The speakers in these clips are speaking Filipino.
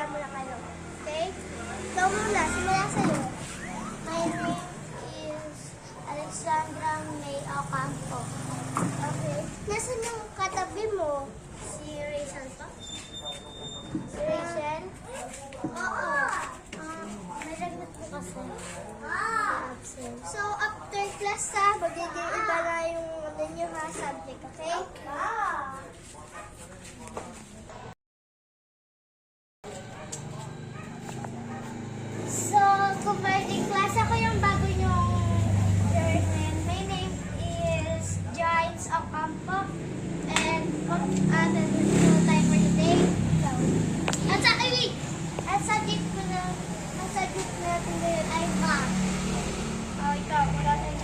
magsimula muna kayo. Okay? So muna, simula sa'yo. My name is Alexandra May Ocampo. Okay? Nasaan yung katabi mo? Si Rachel pa? Si Rachel? Oo. May lagnat po kasi. So, after class magiging iba na yung ninyo subject, okay? So, converting class, ako yung bago nyong learning. My name is Giants Ocampo. And, the school time for today. So, ang subject natin ngayon ay math. Ikaw, wala tayong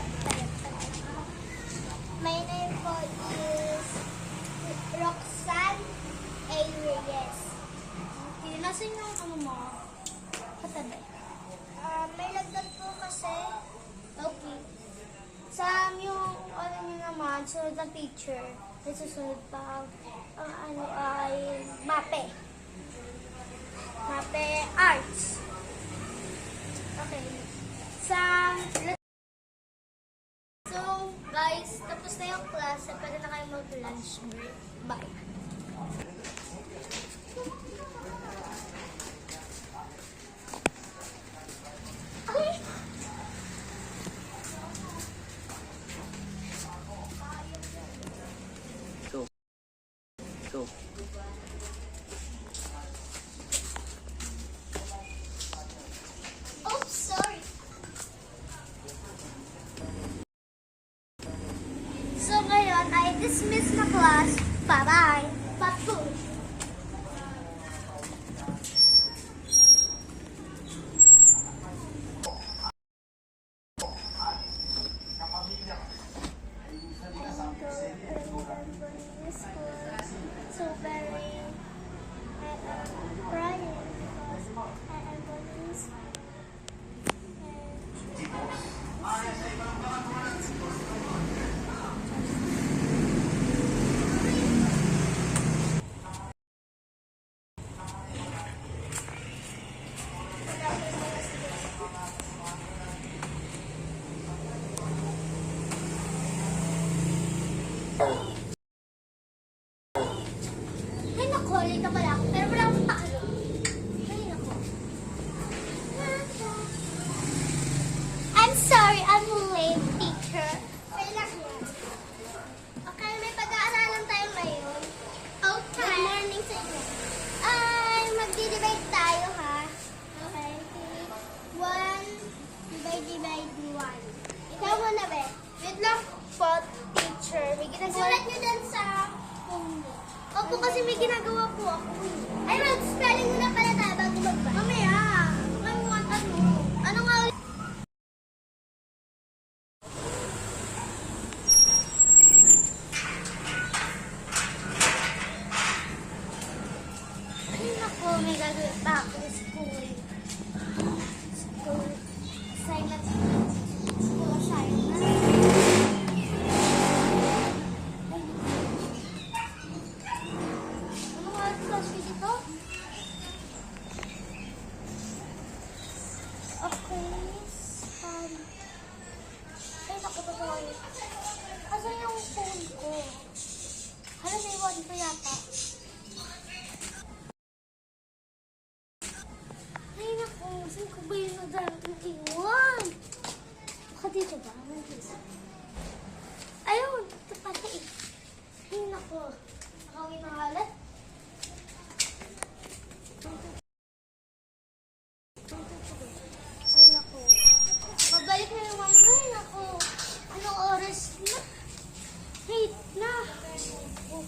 my name po is Roxanne A. Reyes. Okay, nasan yung ano mo? Katabi. May lagnat po kasi. Okay. Sa yung ano nyo naman, sunod na teacher. May susunod pa ang ano ay MAPE. MAPE Arts. Okay. So, guys, tapos na yung class. Pwede na kayo mag-lunch break. Bye. Go. Oops, sorry. So ngayon, I dismiss na class. Bye-bye. Bye-bye. So very, I am crying because I am going to school. Ay naku, late na pala ako. Pero wala akong pakalo. Ay naku. I'm sorry, I'm late, teacher. Relax yan. Okay, may pag-aaralan tayo ngayon. Okay. Good morning sa inyo. Ay, magdi-divide tayo, ha? Okay. 1 divide 1. Ikaw muna, be. Wait lang po, teacher. May ginagawa. Sulat nyo dyan sa phone mo. Opo, kasi may ginagawa po ako. Ay, mag-spelling muna pala tayo bago magbasa. Mamaya. I want ano. Ano nga ulit? Ay, naku. May gagawin pa ako sa school. School assignment. School assignment. Okay. Ay, naku pa tayo. Asan yung phone ko? Hala, naiwan ko yata. Ay, naku. Saan ko ba yung nag-iwan? Baka dito ba? Ayun, ito pala eh. Ay, naku. Nakawin ng halat. Ay, naku. Mabalik na naman. Ay, naku. Anong oras na? 8 na. Oh.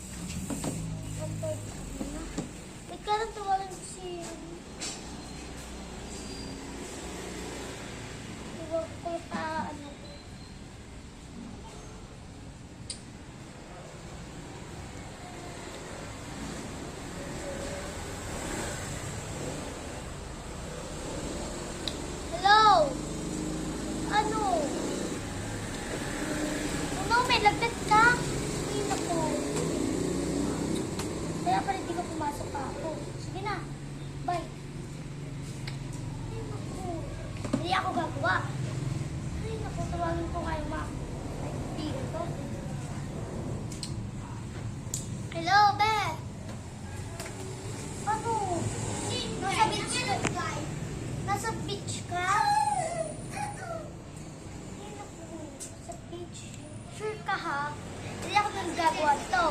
Wait ka lang, tawalan si... Huwag ko pa, ano. Nasa beach ka? Sa beach? Sure ka ha? Hindi ako nang gagawa to.